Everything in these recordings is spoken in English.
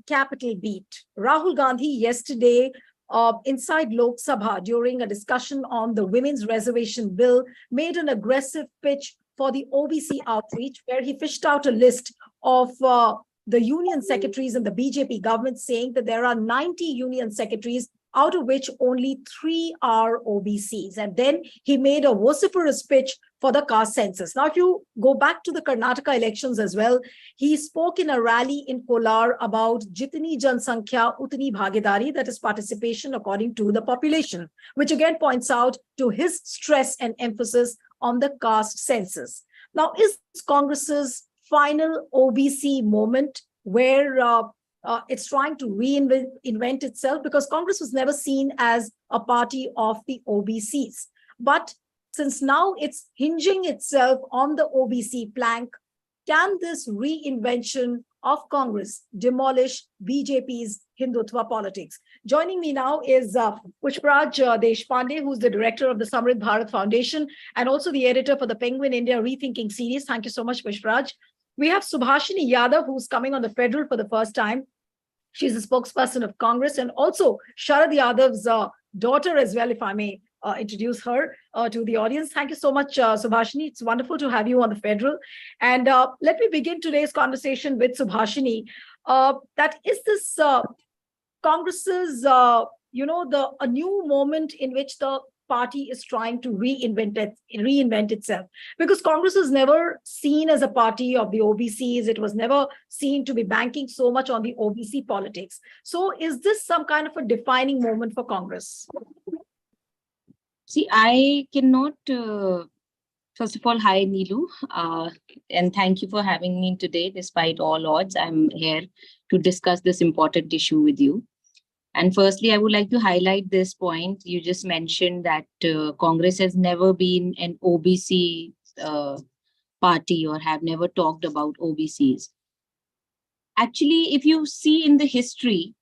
Capital Beat. Rahul Gandhi yesterday inside Lok Sabha during a discussion on the Women's Reservation Bill made an aggressive pitch for the OBC outreach, where he fished out a list of the union secretaries in the BJP government, saying that there are 90 union secretaries, out of which only 3 are OBCs. And then he made a vociferous pitch for the caste census. Now, if you go back to the Karnataka elections as well, he spoke in a rally in Kolar about Jitni Jansankhya Utni Bhagidari, that is participation according to the population, which again points out to his stress and emphasis on the caste census. Now, is Congress's final OBC moment where it's trying to reinvent itself? Because Congress was never seen as a party of the OBCs. But since now it's hinging itself on the OBC plank, can this reinvention of Congress demolish BJP's Hindutva politics? Joining me now is Pushpraj Deshpande, who's the director of the Samrid Bharat Foundation and also the editor for the Penguin India Rethinking series. Thank you so much, Pushpraj. We have Subhashini Yadav, who's coming on the federal for the first time. She's a spokesperson of Congress, and also Sharad Yadav's daughter as well, if I may introduce her to the audience. Thank you so much, Subhashini. It's wonderful to have you on the federal. And let me begin today's conversation with Subhashini. That is this Congress's, a new moment in which the party is trying to reinvent itself, because Congress was never seen as a party of the OBCs. It was never seen to be banking so much on the OBC politics. So is this some kind of a defining moment for Congress? See, I cannot, first of all, hi Neelu, and thank you for having me today. Despite all odds, I'm here to discuss this important issue with you. And firstly, I would like to highlight this point. You just mentioned that Congress has never been an OBC party or have never talked about OBCs. Actually, if you see in the history,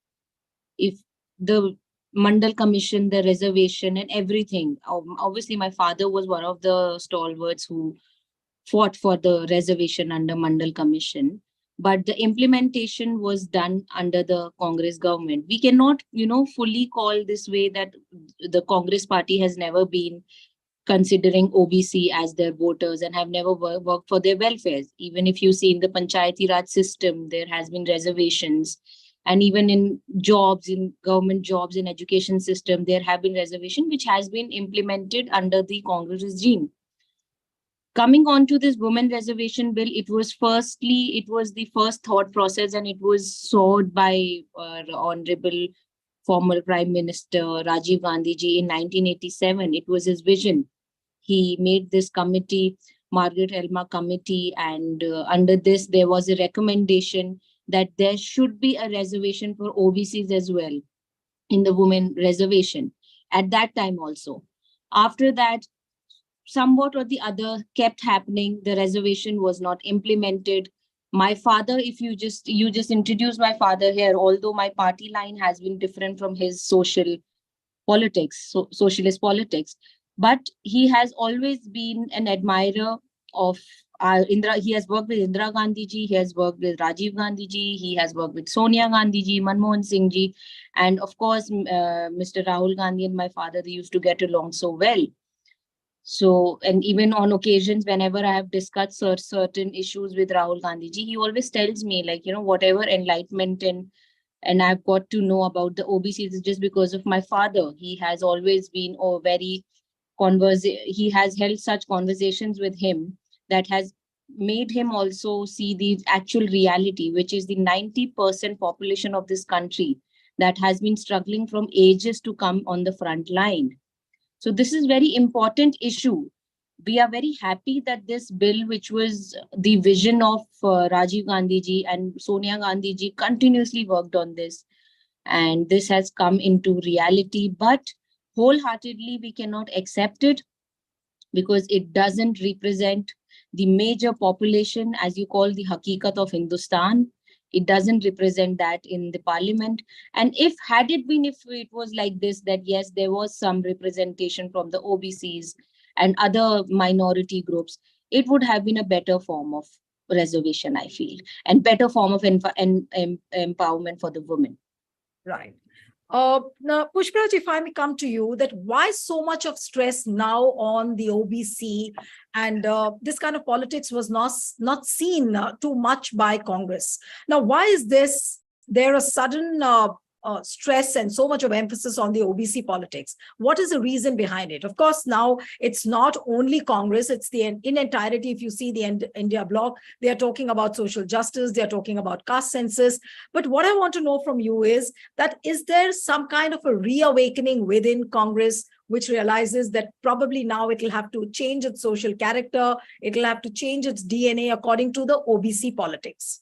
if the Mandal Commission, the reservation and everything, obviously my father was one of the stalwarts who fought for the reservation under Mandal Commission. But the implementation was done under the Congress government. We cannot, fully call this way that the Congress party has never been considering OBC as their voters and have never worked for their welfares. Even if you see in the Panchayati Raj system, there has been reservations. And even in jobs, in government jobs, in education system, there have been reservations which has been implemented under the Congress regime. Coming on to this women reservation bill, it was the first thought process, and it was sought by Honorable former Prime Minister Rajiv Gandhi ji in 1987. It was his vision. He made this committee, Margaret Elma Committee, and under this, there was a recommendation that there should be a reservation for OBCs as well in the women reservation at that time also. After that, somewhat or the other kept happening. The reservation was not implemented. My father, if you just introduced my father here, although my party line has been different from his socialist politics, but he has always been an admirer of Indira. He has worked with Indira Gandhi ji, he has worked with Rajiv Gandhi ji, he has worked with Sonia Gandhi ji, Manmohan Singh ji, and of course, Mr. Rahul Gandhi and my father, they used to get along so well. So, and even on occasions, whenever I have discussed certain issues with Rahul Gandhi ji, he always tells me, whatever enlightenment and I've got to know about the OBCs is just because of my father. He has always been he has held such conversations with him that has made him also see the actual reality, which is the 90% population of this country that has been struggling from ages to come on the front line. So this is very important issue. We are very happy that this bill, which was the vision of Rajiv Gandhi ji and Sonia Gandhi ji, continuously worked on this. And this has come into reality, but wholeheartedly we cannot accept it because it doesn't represent the major population, as you call the Hakikat of Hindustan. It doesn't represent that in the parliament. And if it was like this, that yes, there was some representation from the OBCs and other minority groups, it would have been a better form of reservation, I feel, and better form of empowerment for the women. Right. Now, Pushpraj, if I may come to you, that why so much of stress now on the OBC, and this kind of politics was not seen too much by Congress. Now, why is there a sudden stress and so much of emphasis on the OBC politics? What is the reason behind it? Of course, now it's not only Congress, it's in entirety. If you see the India bloc, they are talking about social justice, they are talking about caste census. But what I want to know from you is there some kind of a reawakening within Congress which realizes that probably now it will have to change its social character, it will have to change its DNA according to the OBC politics?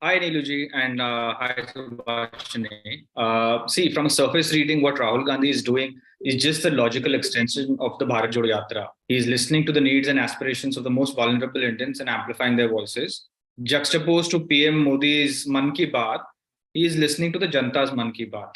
Hi, Neeluji, and hi, Subhashini. See, from a surface reading, what Rahul Gandhi is doing is just the logical extension of the Bharat Jodo Yatra. He is listening to the needs and aspirations of the most vulnerable Indians and amplifying their voices. Juxtaposed to PM Modi's Man Ki Baat, he is listening to the Janta's Man Ki Baat.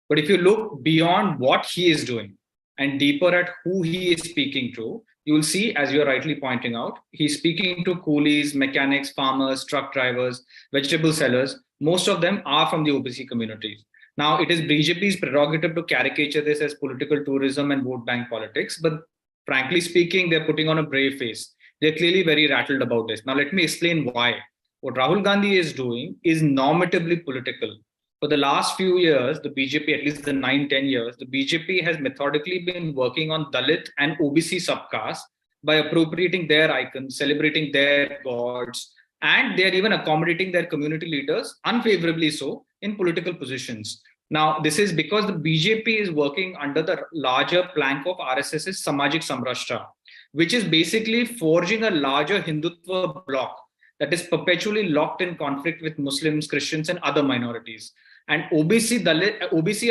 But if you look beyond what he is doing and deeper at who he is speaking to, you will see, as you're rightly pointing out, he's speaking to coolies, mechanics, farmers, truck drivers, vegetable sellers. Most of them are from the OBC communities. Now, it is BJP's prerogative to caricature this as political tourism and vote bank politics. But frankly speaking, they're putting on a brave face. They're clearly very rattled about this. Now, let me explain why. What Rahul Gandhi is doing is normatively political. For the last few years, the BJP, at least the 9-10 years, the BJP has methodically been working on Dalit and OBC subcastes by appropriating their icons, celebrating their gods, and they're even accommodating their community leaders, unfavorably so, in political positions. Now, this is because the BJP is working under the larger plank of RSS's Samajik Samrashtra, which is basically forging a larger Hindutva bloc that is perpetually locked in conflict with Muslims, Christians, and other minorities. And OBC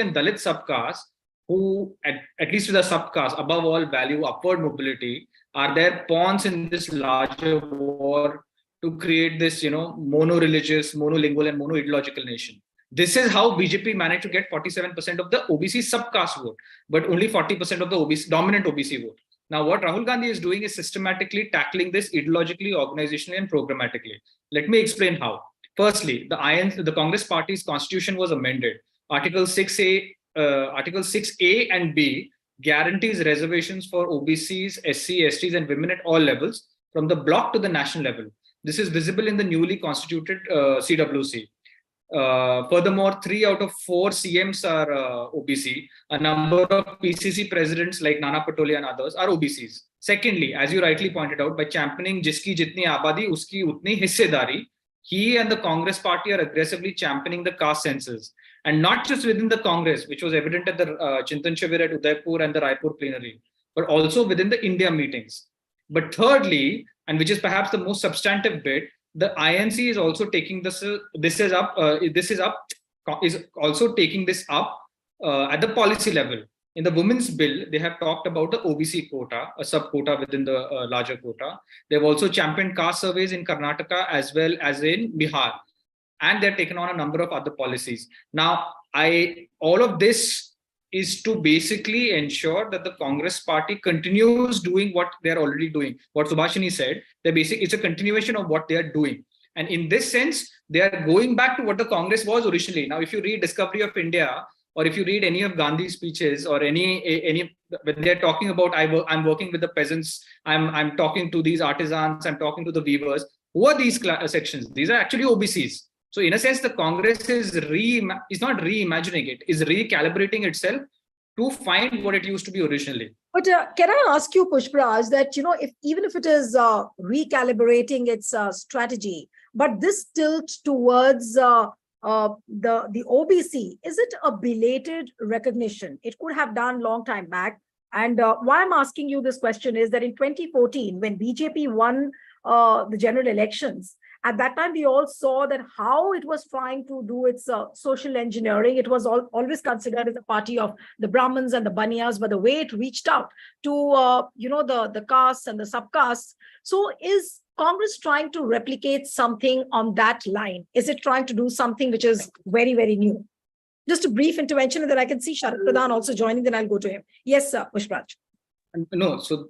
and Dalit subcastes, who at least with the subcaste above all value upward mobility, are their pawns in this larger war to create this, mono-religious, monolingual, and mono-ideological nation. This is how BJP managed to get 47% of the OBC subcaste vote, but only 40% of the dominant OBC vote. Now, what Rahul Gandhi is doing is systematically tackling this ideologically, organizationally, and programmatically. Let me explain how. Firstly, the Congress Party's constitution was amended. Article 6A and B guarantees reservations for OBCs, SC, STs, and women at all levels, from the block to the national level. This is visible in the newly constituted CWC. Furthermore, 3 out of 4 CMs are OBC. A number of PCC presidents like Nana Patolia and others are OBCs. Secondly, as you rightly pointed out, by championing Jiski Jitni Abadi, Uski Utni Hissedari, he and the Congress party are aggressively championing the caste census. And not just within the Congress, which was evident at the Chintan Shivir at Udaipur and the Raipur plenary, but also within the India meetings. But thirdly, and which is perhaps the most substantive bit, the INC is also taking this up at the policy level. In the women's bill, they have talked about the OBC quota, a sub-quota within the larger quota. They've also championed caste surveys in Karnataka as well as in Bihar. And they're taken on a number of other policies. Now, all of this is to basically ensure that the Congress party continues doing what they're already doing. What Subhashini said, it's a continuation of what they're doing. And in this sense, they are going back to what the Congress was originally. Now, if you read Discovery of India, or if you read any of Gandhi's speeches, or any when they're talking about I'm working with the peasants, I'm talking to these artisans, I'm talking to the weavers. Who are these sections? These are actually OBCs. So in a sense, the Congress is not reimagining it, is recalibrating itself to find what it used to be originally. But can I ask you, Pushpraj, that even if it is recalibrating its strategy, but this tilt towards the OBC, is it a belated recognition? It could have done long time back. And why I'm asking you this question is that in 2014, when BJP won the general elections, at that time, we all saw that how it was trying to do its social engineering. It was always considered as a party of the Brahmins and the Baniyas, but the way it reached out to, the castes and the subcastes. So is Congress trying to replicate something on that line? Is it trying to do something which is very, very new? Just a brief intervention, and then I can see Sharad Pradhan also joining, then I'll go to him. Yes, sir, Pushpraj. No, so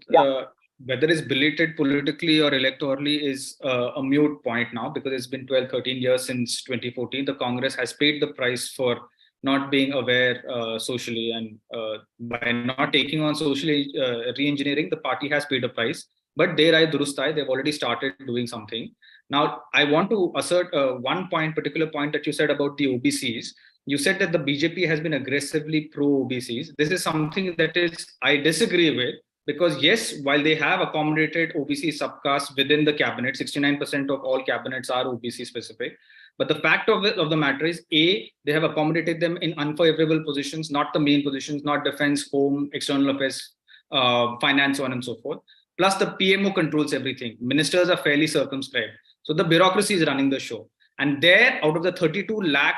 whether it's belated politically or electorally is a mute point now, because it's been 12, 13 years since 2014. The Congress has paid the price for not being aware socially, and by not taking on social re-engineering, the party has paid a price. But there I durustai, they've already started doing something. Now, I want to assert one particular point that you said about the OBCs. You said that the BJP has been aggressively pro-OBCs. This is something that I disagree with, because yes, while they have accommodated OBC subcaste within the cabinet, 69% of all cabinets are OBC specific. But the fact of the matter is, A, they have accommodated them in unfavorable positions, not the main positions, not defense, home, external affairs, finance, so on and so forth. Plus the PMO controls everything. Ministers are fairly circumscribed. So the bureaucracy is running the show. And there, out of the 32 lakh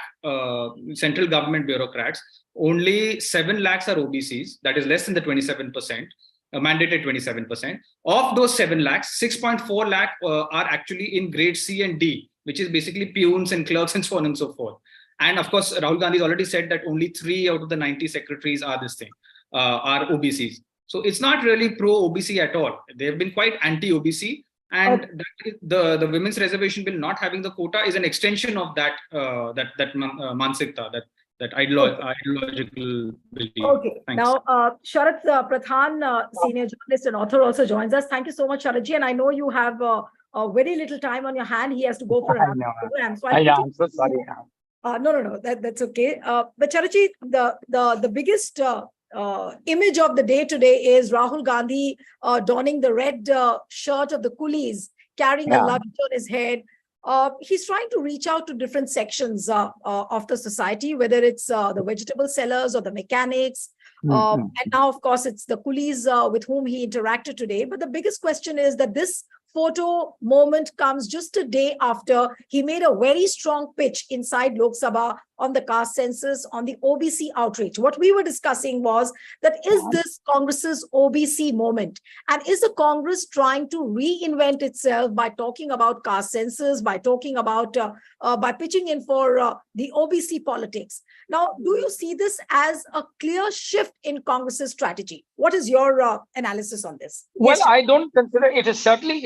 central government bureaucrats, only 7 lakhs are OBCs, that is less than the 27%, mandated 27%. Of those 7 lakhs, 6.4 lakh are actually in grade C and D, which is basically peons and clerks and so on and so forth. And of course, Rahul Gandhi has already said that only 3 out of the 90 secretaries are are OBCs. So it's not really pro-OBC at all. They've been quite anti-OBC. And the women's reservation bill not having the quota is an extension of that mansikta, that ideological belief. Okay. Thanks. Now, Sharat Pradhan, senior journalist and author, also joins us. Thank you so much, Sharatji. And I know you have a very little time on your hand. He has to go for another program. So I'm so sorry. No. That's okay. But Sharatji, the biggest image of the day today is Rahul Gandhi donning the red shirt of the coolies, carrying a luggage on his head. He's trying to reach out to different sections of the society, whether it's the vegetable sellers or the mechanics. And now, of course, it's the coolies with whom he interacted today. But the biggest question is that this photo moment comes just a day after he made a very strong pitch inside Lok Sabha on the caste census, on the OBC outreach. What we were discussing was that is this Congress's OBC moment? And is the Congress trying to reinvent itself by talking about caste census, by talking about, by pitching in for the OBC politics? Now, do you see this as a clear shift in Congress's strategy? What is your analysis on this? Well, Yes. I don't consider it is certainly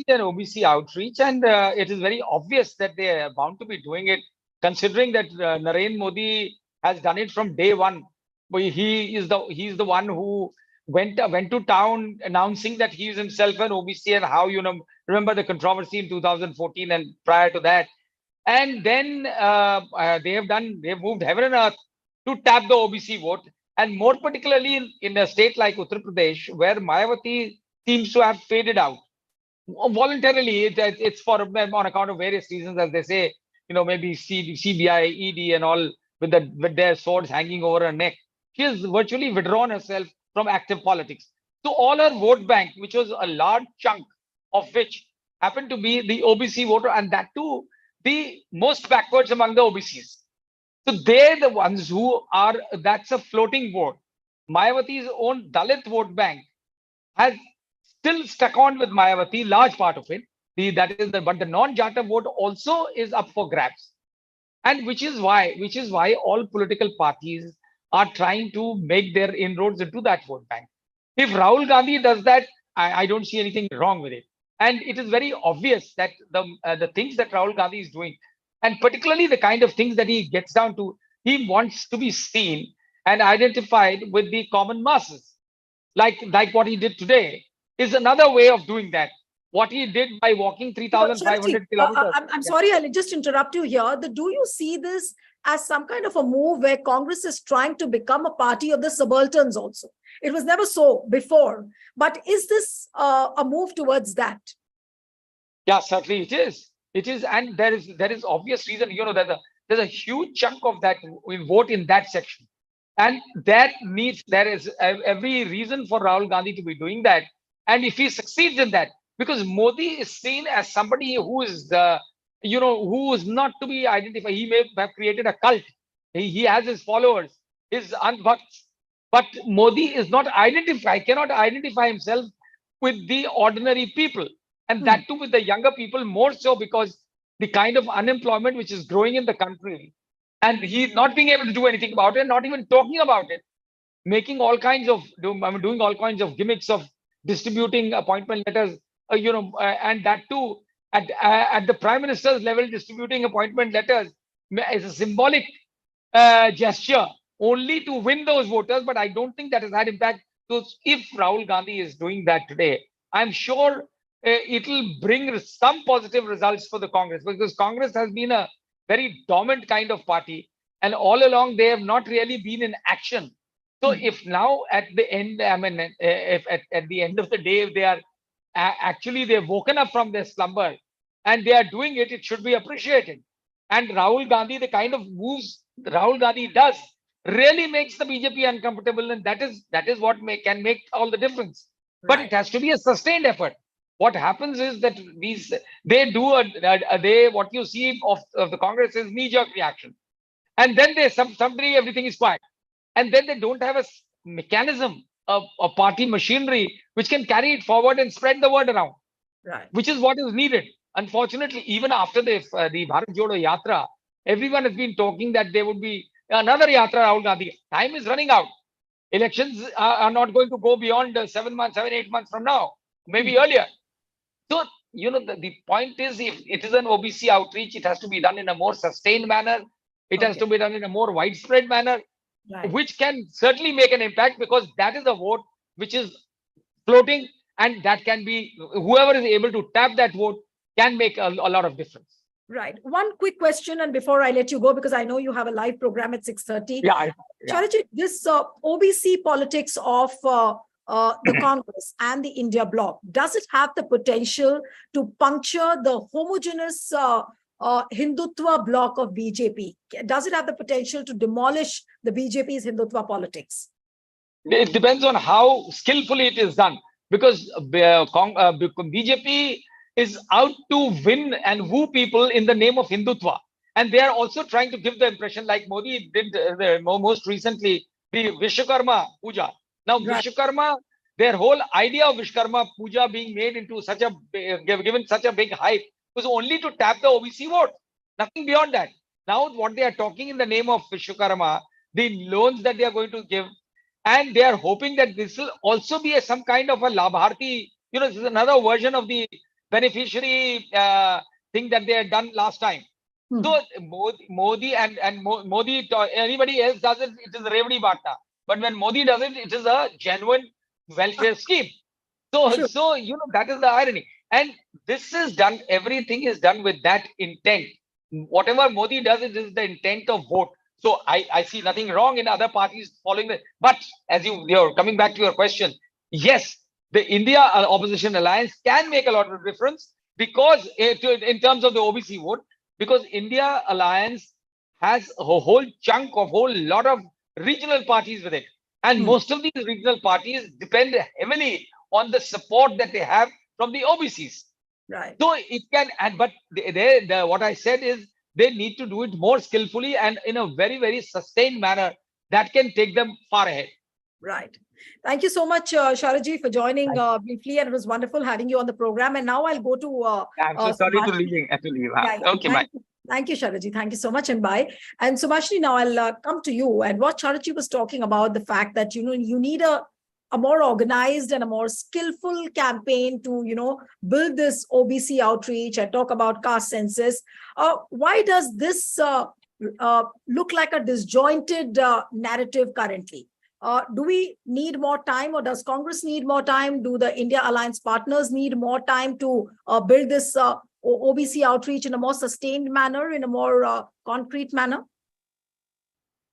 an OBC outreach, and it is very obvious that they are bound to be doing it, considering that Narendra Modi has done it from day one. He's the one who went to town announcing that he is himself an OBC, and how, remember the controversy in 2014 and prior to that. And then they've moved heaven and earth to tap the OBC vote, and more particularly in a state like Uttar Pradesh, where Mayawati seems to have faded out voluntarily. It's on account of various reasons, as they say, maybe CBI, ED, and all with their swords hanging over her neck. She has virtually withdrawn herself from active politics. So all her vote bank, which was a large chunk of which happened to be the OBC voter, and that too the most backwards among the OBCs. So they're the ones who are, that's a floating vote. Mayawati's own Dalit vote bank has still stuck on with Mayawati, large part of it. But the non-Jata vote also is up for grabs. And which is why all political parties are trying to make their inroads into that vote bank. If Rahul Gandhi does that, I don't see anything wrong with it. And it is very obvious that the things that Rahul Gandhi is doing, and particularly the kind of things that he gets down to, he wants to be seen and identified with the common masses. Like what he did today is another way of doing that. What he did by walking 3,500 kilometers. I'm sorry, I'll just interrupt you here. Do you see this as some kind of a move where Congress is trying to become a party of the subalterns also? It was never so before. But is this a move towards that? Yeah, certainly it is. It is, and there is obvious reason. There's a huge chunk of that will vote in that section, and there is every reason for Rahul Gandhi to be doing that. And if he succeeds in that, because Modi is seen as somebody who is who is not to be identified. He may have created a cult. He has his followers, his anbhakts. But Modi is not cannot identify himself with the ordinary people. And that too with the younger people, more so because the kind of unemployment which is growing in the country, and he's not being able to do anything about it, not even talking about it, doing all kinds of gimmicks of distributing appointment letters, and that too at the Prime Minister's level, distributing appointment letters is a symbolic gesture only to win those voters. But I don't think that has had impact. So if Rahul Gandhi is doing that today, I'm sure it will bring some positive results for the Congress, because Congress has been a very dormant kind of party, and all along they have not really been in action. So if now at the end, I mean, if at the end of the day, if they are actually they've woken up from their slumber and they are doing it, it should be appreciated. And Rahul Gandhi, the kind of moves Rahul Gandhi does, really makes the BJP uncomfortable, and that is what can make all the difference. But it has to be a sustained effort. What happens is that what you see of the Congress is knee-jerk reaction, and then someday everything is quiet, and then they don't have a mechanism of a party machinery which can carry it forward and spread the word around, which is what is needed. Unfortunately, even after the Bharat Jodo Yatra, everyone has been talking that there would be another Yatra, Rahul Gandhi. Time is running out. Elections are not going to go beyond 7 months, 8 months from now, maybe earlier. So, the point is, if it is an OBC outreach, it has to be done in a more sustained manner. It has to be done in a more widespread manner, which can certainly make an impact, because that is a vote which is floating, and that can be, whoever is able to tap that vote can make a lot of difference. Right. One quick question, and before I let you go, because I know you have a live program at 6:30. Charajit, this OBC politics of the Congress and the India bloc, does it have the potential to puncture the homogeneous Hindutva bloc of BJP? Does it have the potential to demolish the BJP's Hindutva politics? It depends on how skillfully it is done, because BJP is out to win and woo people in the name of Hindutva. And they are also trying to give the impression, like Modi did most recently, the Vishwakarma Puja. Now, Vishwakarma, their whole idea of Vishwakarma Puja being made into such a, given such a big hype, was only to tap the OBC vote. Nothing beyond that. Now, what they are talking in the name of Vishwakarma, the loans that they are going to give, and they are hoping that this will also be some kind of a Labharti, this is another version of the beneficiary thing that they had done last time. So Modi and Modi, anybody else does it, it is Revdi Bhatta. But when Modi does it, it is a genuine welfare scheme. So that is the irony. And this is done, everything is done with that intent. Whatever Modi does, it is the intent of vote. So I see nothing wrong in other parties following that. But as you're coming back to your question, yes, the India opposition alliance can make a lot of difference, because in terms of the OBC vote, because India alliance has a whole chunk of whole lot of regional parties with it. And most of these regional parties depend heavily on the support that they have from the OBCs. Right. So it can, but what I said is they need to do it more skillfully and in a very, very sustained manner that can take them far ahead. Right. Thank you so much, Sharaji, for joining briefly, and it was wonderful having you on the program. And now I'll go to I'm so sorry to leave. Okay, bye. Thank you, Sharaji. Thank you so much, and bye. And Subhashini, now I'll come to you. And what Sharaji was talking about, the fact that you need a more organized and a more skillful campaign to build this OBC outreach and talk about caste census. Why does this look like a disjointed narrative currently? Do we need more time, or does Congress need more time? Do the India Alliance partners need more time to build this OBC outreach in a more sustained manner, in a more concrete manner?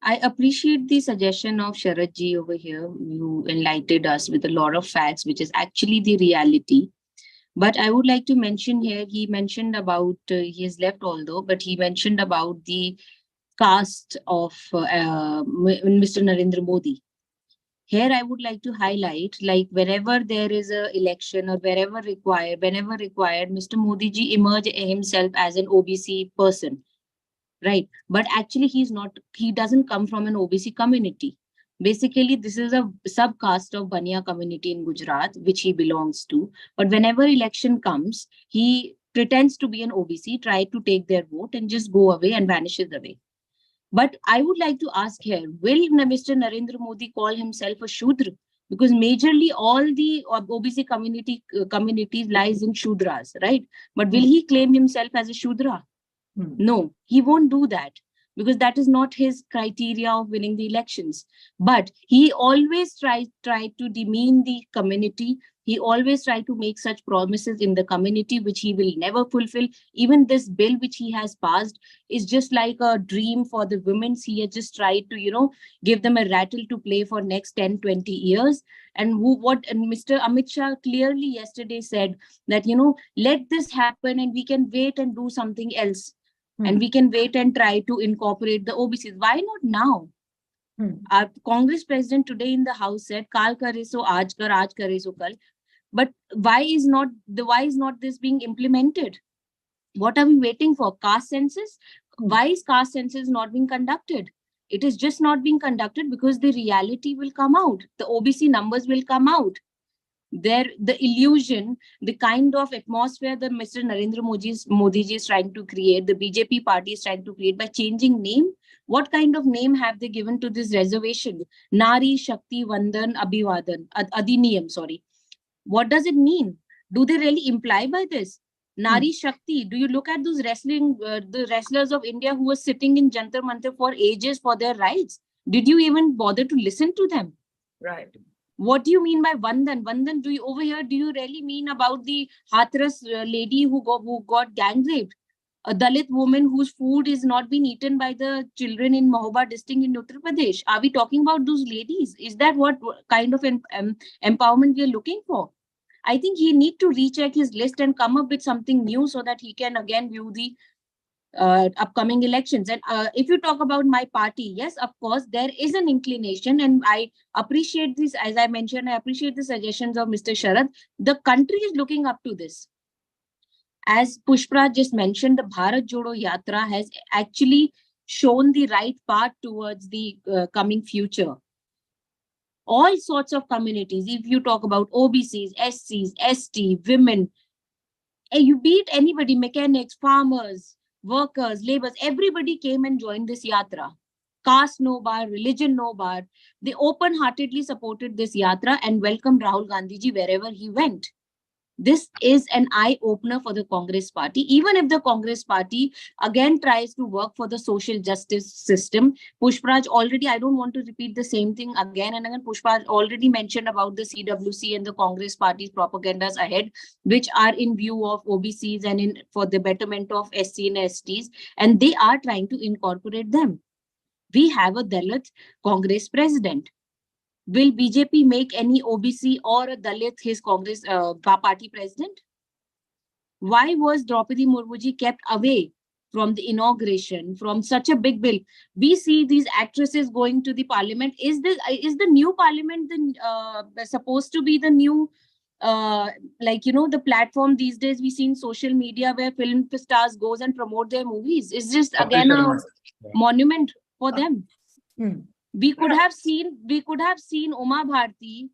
I appreciate the suggestion of Sharadji over here. You enlightened us with a lot of facts, which is actually the reality. But I would like to mention here, he mentioned about, he has left although, but he mentioned about the caste of Mr. Narendra Modi. Here, I would like to highlight, like wherever there is an election or whenever required, Mr. Modi ji emerge himself as an OBC person, right? But actually, he doesn't come from an OBC community. Basically, this is a subcaste of Baniya community in Gujarat, which he belongs to. But whenever election comes, he pretends to be an OBC, try to take their vote and just go away and vanishes away. But I would like to ask here, will Mr. Narendra Modi call himself a Shudra? because majorly all the OBC communities lies in Shudras, right? But will he claim himself as a Shudra? No, he won't do that, because that is not his criteria of winning the elections. But he always tried to demean the community. He always tried to make such promises in the community, which he will never fulfill. Even this bill which he has passed is just like a dream for the women. He has just tried to, give them a rattle to play for next 10, 20 years. And Mr. Amit Shah clearly yesterday said that, let this happen and we can wait and do something else. And we can wait and try to incorporate the OBCs. Why not now? Our Congress president today in the House said, "Kal kare so aaj kar, aaj kare so kal." But why is not this being implemented? What are we waiting for? Caste census? Why is caste census not being conducted? It is just not being conducted because the reality will come out. The OBC numbers will come out. The illusion, the kind of atmosphere that Mr. Narendra Modi ji is trying to create, the BJP party is trying to create by changing name. What kind of name have they given to this reservation? Nari Shakti Adhiniyam, sorry. What does it mean? Do they really imply by this? Nari Shakti, do you look at those the wrestlers of India who were sitting in Jantar Mantar for ages for their rights? Did you even bother to listen to them? Right. What do you mean by Vandan? Vandan, do you really mean about the Hathras lady who got gang raped? A Dalit woman whose food is not being eaten by the children in Mahoba district in Uttar Pradesh? Are we talking about those ladies? Is that what kind of empowerment we are looking for? I think he need to recheck his list and come up with something new so that he can again view the upcoming elections. And if you talk about my party, yes, of course, there is an inclination, and I appreciate this. As I mentioned, I appreciate the suggestions of Mr. Sharad. The country is looking up to this. As Pushpa just mentioned, the Bharat Jodo Yatra has actually shown the right path towards the coming future. All sorts of communities, if you talk about OBCs, SCs, ST, women, you beat anybody, mechanics, farmers, workers, laborers, everybody came and joined this yatra. Caste no bar, religion no bar. They open-heartedly supported this yatra and welcomed Rahul Gandhi ji wherever he went. This is an eye-opener for the Congress party. Even if the Congress party again tries to work for the social justice system, Pushparaj already, I don't want to repeat the same thing again and again. Pushparaj already mentioned about the CWC and the Congress party's propagandas ahead, which are in view of OBCs and for the betterment of SC and STs, and they are trying to incorporate them. We have a Dalit Congress president. Will BJP make any OBC or a Dalit his Congress party president? Why was Draupadi Murmu ji kept away from the inauguration, from such a big bill? We see these actresses going to the parliament. Is the new parliament supposed to be the new, the platform these days we see in social media where film stars goes and promote their movies? It's just again a monument for them. We could have seen Uma Bharti,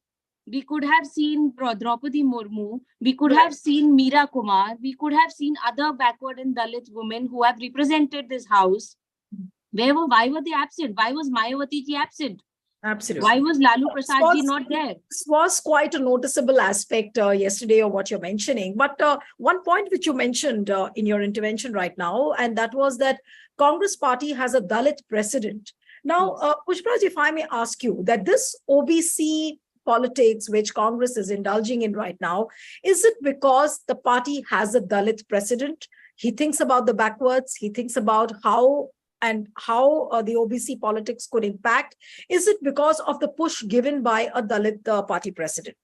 we could have seen Draupadi Murmu, we could have seen Meera Kumar, we could have seen other backward and Dalit women who have represented this house. Why were they absent? Why was Mayawati ji absent? Absolutely. Why was Lalu Prasad ji not there? This was quite a noticeable aspect yesterday of what you're mentioning. But one point which you mentioned in your intervention right now, and that was that Congress party has a Dalit precedent. Now, Pushparaj, if I may ask you that this OBC politics, which Congress is indulging in right now, is it because the party has a Dalit precedent? He thinks about the backwards, he thinks about how the OBC politics could impact. Is it because of the push given by a Dalit party president?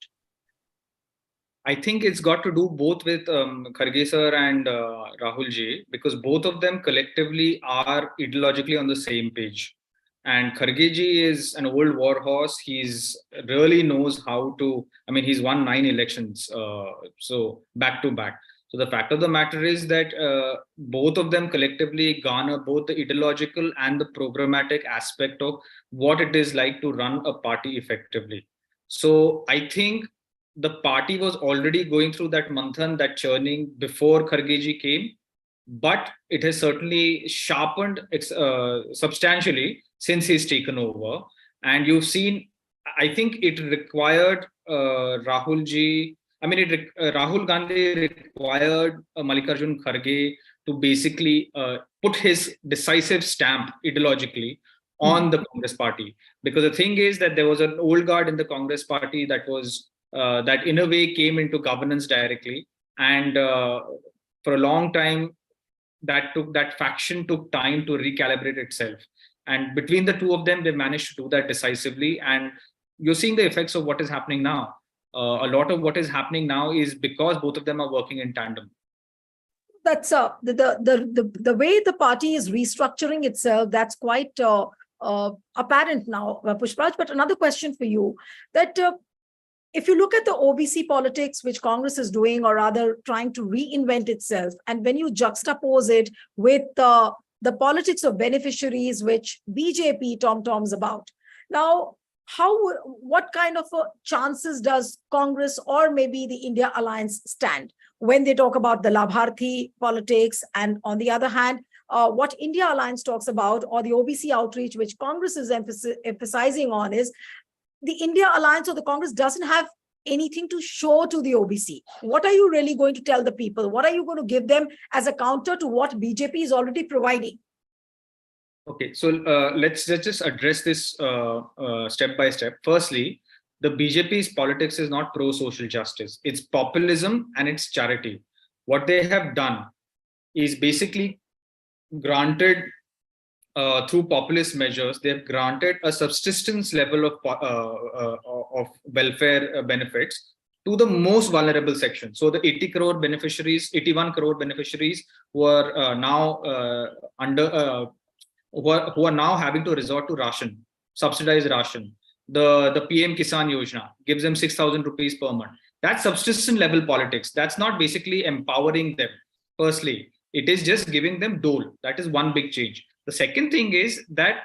I think it's got to do both with Kharge sir and Rahul ji, because both of them collectively are ideologically on the same page. And Kharge ji is an old war horse. He's really knows how to, he's won 9 elections, so back to back. So the fact of the matter is that both of them collectively garner both the ideological and the programmatic aspect of what it is like to run a party effectively. So I think the party was already going through that manthan, that churning before Kharge ji came, but it has certainly sharpened substantially since he's taken over. And you've seen, I think it required Rahul Gandhi required Mallikarjun Kharge to basically put his decisive stamp ideologically on the Congress party. Because the thing is that there was an old guard in the Congress party that was that in a way came into governance directly. And for a long time, that faction took time to recalibrate itself. And between the two of them, they managed to do that decisively. And you're seeing the effects of what is happening now. A lot of what is happening now is because both of them are working in tandem. That's the way the party is restructuring itself. That's quite apparent now, Pushpraj. But another question for you: that if you look at the OBC politics, which Congress is doing, or rather trying to reinvent itself, and when you juxtapose it with the politics of beneficiaries, which BJP tom-toms about, now, what kind of chances does Congress or maybe the India Alliance stand when they talk about the Labharthi politics? And on the other hand, what India Alliance talks about, or the OBC outreach, which Congress is emphasizing on, is the India Alliance or the Congress doesn't have anything to show to the OBC. What are you really going to tell the people? What are you going to give them as a counter to what BJP is already providing? Okay, so let's just address this step by step. Firstly, the BJP's politics is not pro-social justice. It's populism and it's charity. What they have done is basically granted through populist measures, they've granted a subsistence level of welfare benefits to the most vulnerable section. So the 81 crore beneficiaries who are now who are now having to resort to ration, subsidized ration. The PM Kisan Yojana gives them 6,000 rupees per month. That's subsistence level politics. That's not basically empowering them. Firstly, it is just giving them dole. That is one big change. The second thing is that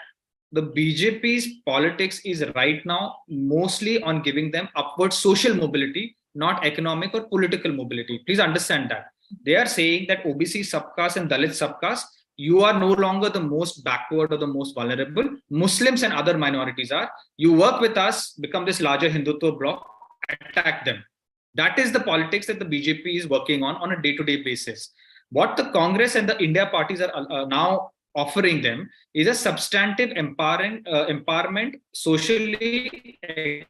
the BJP's politics is right now mostly on giving them upward social mobility, not economic or political mobility. Please understand that. They are saying that OBC subcaste and Dalit subcaste, you are no longer the most backward or the most vulnerable. Muslims and other minorities are. You work with us, become this larger Hindutva bloc, attack them. That is the politics that the BJP is working on a day-to-day basis. What the Congress and the India parties are now offering them is a substantive empowerment socially,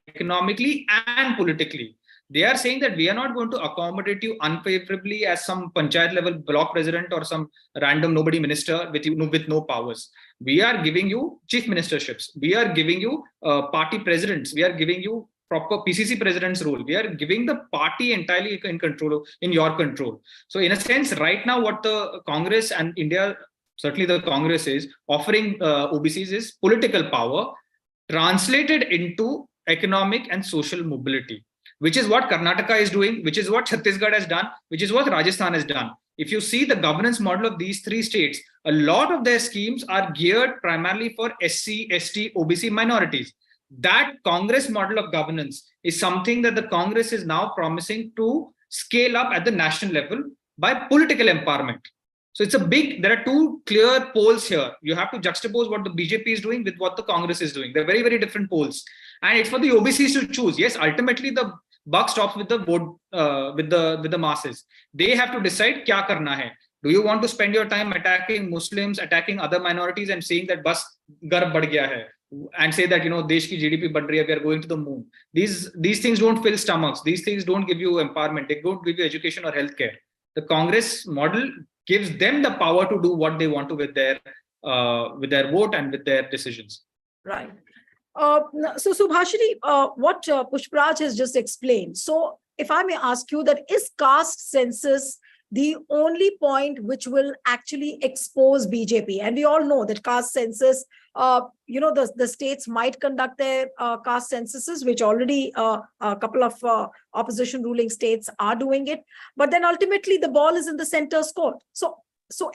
economically, and politically. They are saying that we are not going to accommodate you unfavorably as some panchayat level block president or some random nobody minister with no powers. We are giving you chief ministerships. We are giving you party presidents. We are giving you proper PCC president's role. We are giving the party entirely in your control. So in a sense, right now, what the Congress and India, certainly the Congress, is offering OBCs is political power translated into economic and social mobility, which is what Karnataka is doing, which is what Chhattisgarh has done, which is what Rajasthan has done. If you see the governance model of these three states, a lot of their schemes are geared primarily for SC, ST, OBC minorities. That Congress model of governance is something that the Congress is now promising to scale up at the national level by political empowerment. So there are two clear poles here. You have to juxtapose what the BJP is doing with what the Congress is doing. They're very, very different poles. And it's for the OBCs to choose. Yes, ultimately the buck stops with the vote, with the masses. They have to decide kya karna hai. Do you want to spend your time attacking Muslims, attacking other minorities, and saying that bas garb badh gaya hai, and say that desh ki GDP badh rahi hai, we are going to the moon? These things don't fill stomachs. These things don't give you empowerment. They don't give you education or healthcare. The Congress model gives them the power to do what they want to with their vote and with their decisions. Right. So Subhashini, what Pushpraj has just explained. So if I may ask you, that is caste census the only point which will actually expose BJP? And we all know that caste census, the states might conduct their caste censuses, which already a couple of opposition ruling states are doing it. But then ultimately the ball is in the center's court. So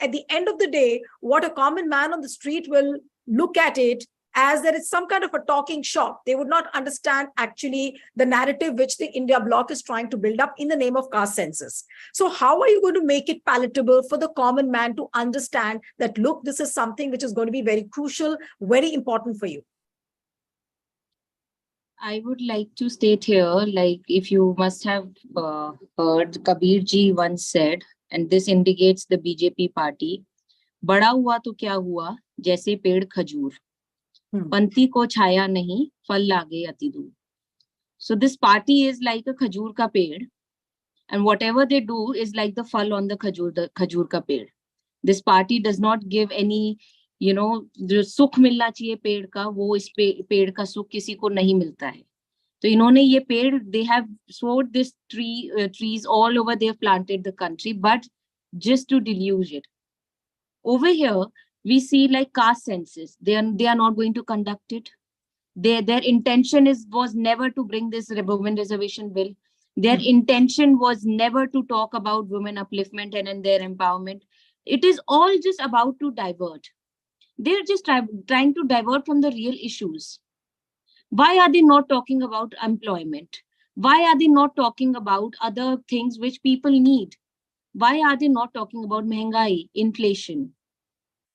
at the end of the day, what a common man on the street will look at it as that it's some kind of a talking shop. They would not understand actually the narrative which the India bloc is trying to build up in the name of caste census. So how are you going to make it palatable for the common man to understand that, look, this is something which is going to be very crucial, very important for you? I would like to state here, like if you must have heard Kabir ji once said, and this indicates the BJP party, बड़ा हुआ तो क्या हुआ जैसे पेड़ खजूर, पंथी को छाया नहीं फल लागे अति दूर. So this party is like a khajur ka ped, and whatever they do is like the fal on the khajur ka ped. This party does not give any, जो सुख मिलना चाहिए पेड़ का, वो इस पेड़ का सुख किसी को नहीं मिलता है. तो इन्होंने ये पेड़, they have sowed this trees all over, they have planted the country, but just to deluge it. Over here, we see like caste census. They are not going to conduct it. Their intention was never to bring this women reservation bill. Their intention was never to talk about women upliftment and their empowerment. It is all just about to divert. They're just trying to divert from the real issues. Why are they not talking about employment? Why are they not talking about other things which people need? Why are they not talking about mehengai, inflation?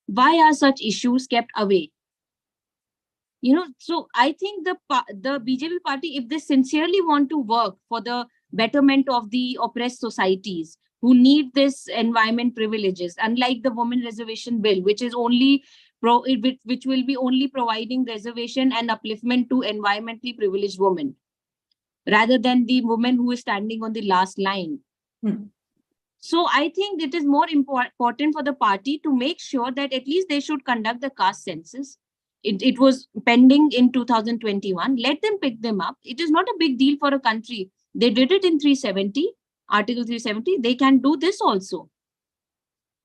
Why are such issues kept away? So I think the BJP party, if they sincerely want to work for the betterment of the oppressed societies who need this environment privileges, unlike the women reservation bill, which is only which will be only providing reservation and upliftment to environmentally privileged women, rather than the woman who is standing on the last line. So I think it is more important for the party to make sure that at least they should conduct the caste census. It was pending in 2021. Let them pick them up. It is not a big deal for a country. They did it in 370, Article 370. They can do this also.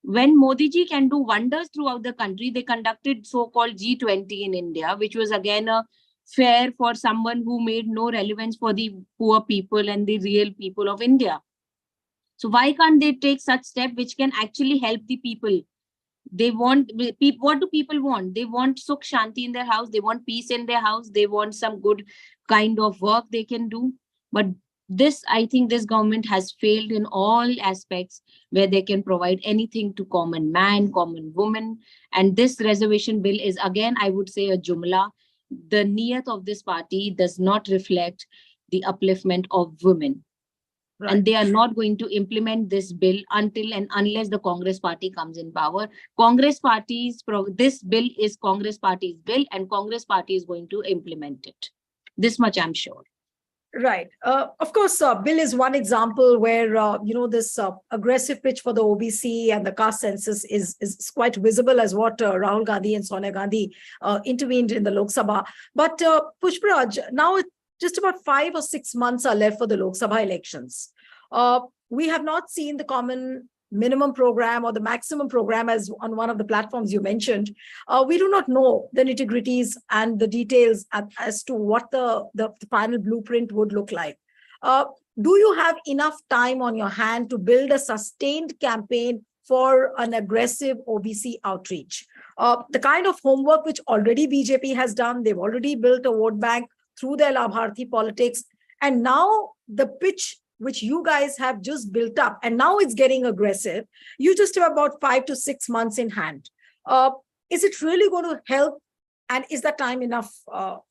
When Modi ji can do wonders throughout the country, they conducted so-called G20 in India, which was again a fair for someone who made no relevance for the poor people and the real people of India. So why can't they take such step which can actually help the people? They want, what do people want? They want sukh shanti in their house. They want peace in their house. They want some good kind of work they can do. But this, I think this government has failed in all aspects where they can provide anything to common man, common woman. And this reservation bill is, again, I would say a jumla. The niyat of this party does not reflect the upliftment of women. Right. And they are not going to implement this bill until and unless the Congress party comes in power. This bill is Congress party's bill, and Congress party is going to implement it. This much I'm sure. Right. Of course, bill is one example where, this aggressive pitch for the OBC and the caste census is quite visible, as what Rahul Gandhi and Sonia Gandhi intervened in the Lok Sabha. But Pushparaj, now just about 5 or 6 months are left for the Lok Sabha elections. We have not seen the common minimum program or the maximum program as on one of the platforms you mentioned. We do not know the nitty-gritties and the details as to what the final blueprint would look like. Do you have enough time on your hand to build a sustained campaign for an aggressive OBC outreach? The kind of homework which already BJP has done, they've already built a vote bank through their Labharthi politics. And now the pitch which you guys have just built up, and now it's getting aggressive. You just have about 5 to 6 months in hand. Is it really going to help? And is that time enough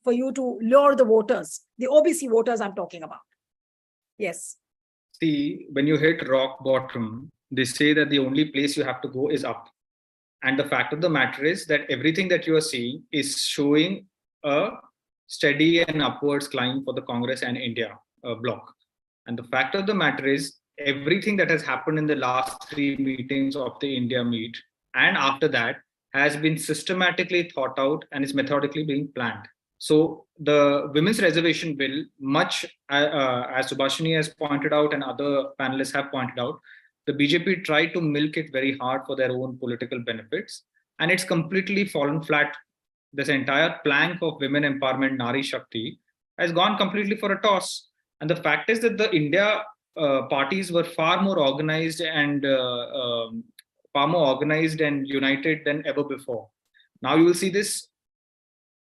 for you to lure the voters, the OBC voters I'm talking about? Yes. See, when you hit rock bottom, they say that the only place you have to go is up. And the fact of the matter is that everything that you are seeing is showing a steady and upwards climb for the Congress and India bloc. And the fact of the matter is, everything that has happened in the last 3 meetings of the India meet and after that has been systematically thought out and is methodically being planned. So the women's reservation bill, much as Subhashini has pointed out and other panelists have pointed out, the BJP tried to milk it very hard for their own political benefits, and it's completely fallen flat. This entire plank of women empowerment, Nari Shakti, has gone completely for a toss. And the fact is that the India parties were far more organized and united than ever before. Now you will see this.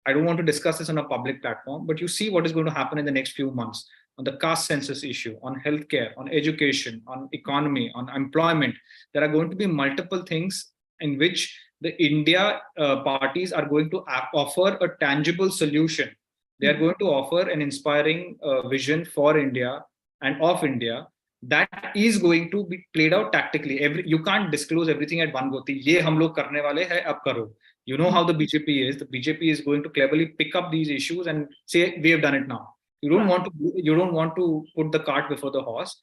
I don't want to discuss this on a public platform, but you see what is going to happen in the next few months on the caste census issue, on healthcare, on education, on economy, on employment. There are going to be multiple things in which the India parties are going to offer a tangible solution They are going to offer an inspiring vision for India and of India that is going to be played out tactically. You can't disclose everything at one go. Ye hum log karne wale hai, ab karo. You know how the BJP is. The BJP is going to cleverly pick up these issues and say, we have done it now. You don't want to put the cart before the horse.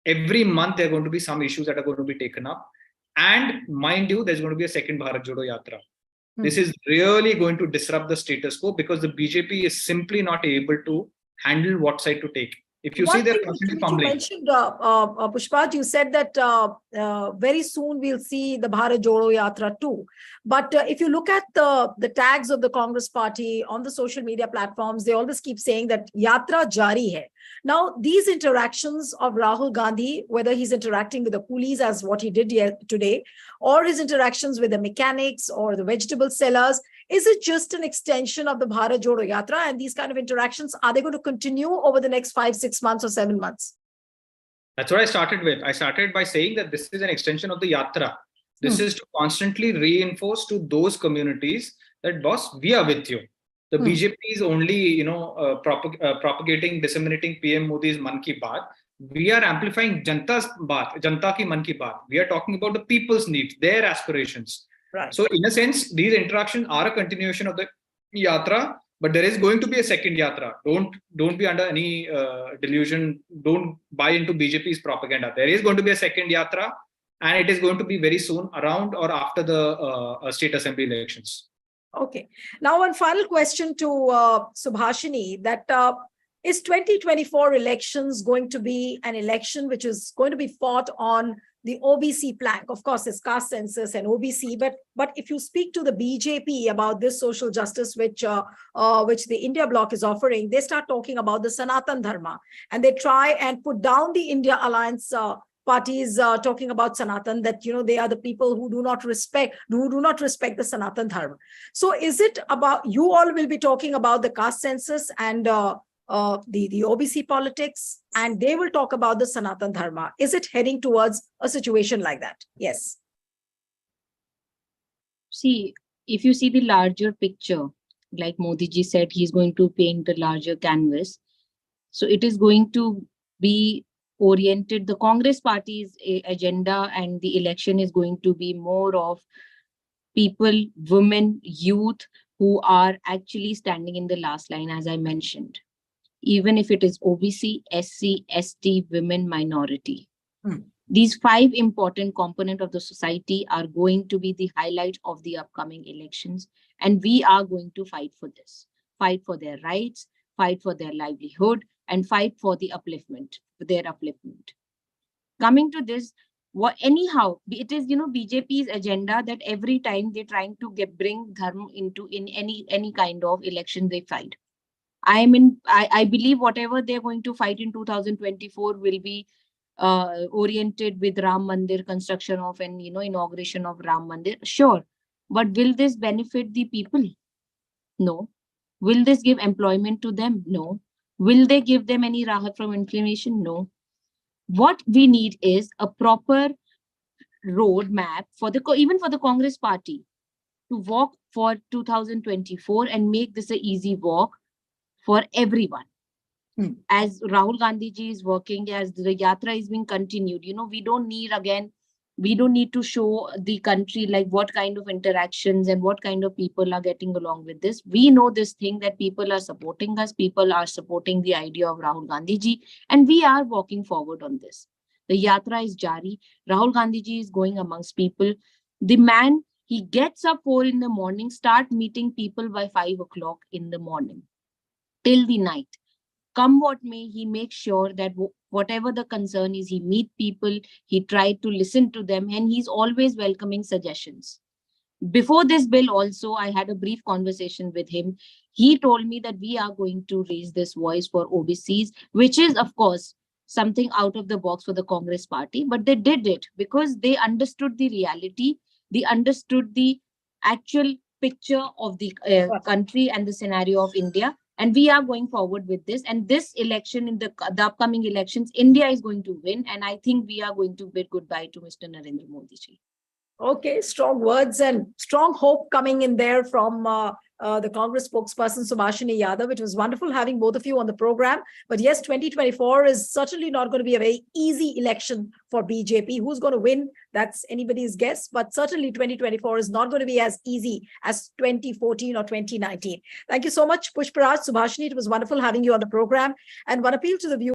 Every month there are going to be some issues that are going to be taken up. And mind you, there's going to be a second Bharat Jodo Yatra. This is really going to disrupt the status quo because the BJP is simply not able to handle what side to take. If you see, they're constantly fumbling. You mentioned, Pushpa, you said that very soon we'll see the Bharat Jodo Yatra too. But if you look at the tags of the Congress party on the social media platforms, they always keep saying that Yatra Jari hai. Now, these interactions of Rahul Gandhi, whether he's interacting with the coolies as what he did today, or his interactions with the mechanics or the vegetable sellers, is it just an extension of the Bharat Jodo Yatra? And these kind of interactions, are they going to continue over the next 5, 6 months or 7 months? That's what I started with. I started by saying that this is an extension of the Yatra. This is to constantly reinforce to those communities that, boss, we are with you. The BJP is only, propagating, disseminating PM Modi's Man Ki Baat. We are amplifying Janta's Baat, Janta ki Man Ki Baat. We are talking about the people's needs, their aspirations. Right. So in a sense, these interactions are a continuation of the Yatra, but there is going to be a second Yatra. Don't be under any delusion. Don't buy into BJP's propaganda. There is going to be a second Yatra, and it is going to be very soon, around or after the state assembly elections. Okay. Now, one final question to Subhashini, that is 2024 elections going to be an election which is going to be fought on the OBC plank? Of course, it's caste census and OBC, but if you speak to the BJP about this social justice which the India bloc is offering, they start talking about the Sanatan Dharma, and they try and put down the India Alliance parties talking about Sanatan, that they are the people who do not respect the Sanatan Dharma. So is it about, you all will be talking about the caste census and the OBC politics, and they will talk about the Sanatan Dharma? Is it heading towards a situation like that? Yes. See, if you see the larger picture, like Modi ji said, he's going to paint the larger canvas. So it is going to be oriented, the Congress party's agenda and the election is going to be more of people, women, youth who are actually standing in the last line, as I mentioned. Even if it is OBC, SC, ST, women, minority. These 5 important components of the society are going to be the highlight of the upcoming elections. And we are going to fight for this. Fight for their rights, fight for their livelihood, and fight for the upliftment, their upliftment. Coming to this, anyhow, it is BJP's agenda that every time they're trying to bring dharma into any kind of election they fight. I believe whatever they're going to fight in 2024 will be oriented with Ram Mandir, construction of and inauguration of Ram Mandir. Sure, but will this benefit the people? No. Will this give employment to them? No. Will they give them any rahat from inflation? No. What we need is a proper roadmap for even for the Congress party to walk for 2024 and make this an easy walk for everyone. As Rahul Gandhi ji is working, as the Yatra is being continued, we don't need to show the country like what kind of interactions and what kind of people are getting along with this. We know this thing that people are supporting us, people are supporting the idea of Rahul Gandhi ji, and we are walking forward on this. The Yatra is jari. Rahul Gandhi ji is going amongst people. The man, he gets up 4 in the morning, start meeting people by 5 o'clock in the morning till the night. Come what may, he makes sure that whatever the concern is, he meet people, he tried to listen to them, and he's always welcoming suggestions. Before this bill also, I had a brief conversation with him. He told me that we are going to raise this voice for OBCs, which is, of course, something out of the box for the Congress party, but they did it because they understood the reality, they understood the actual picture of the country and the scenario of India. And we are going forward with this. And this election, in the upcoming elections, India is going to win. And I think we are going to bid goodbye to Mr. Narendra Modi ji. Okay, strong words and strong hope coming in there from the Congress spokesperson Subhashini Yadav. It was wonderful having both of you on the program. But yes, 2024 is certainly not going to be a very easy election for BJP. Who's going to win? That's anybody's guess. But certainly 2024 is not going to be as easy as 2014 or 2019. Thank you so much, Pushparaj, Subhashini. It was wonderful having you on the program. And one appeal to the viewers.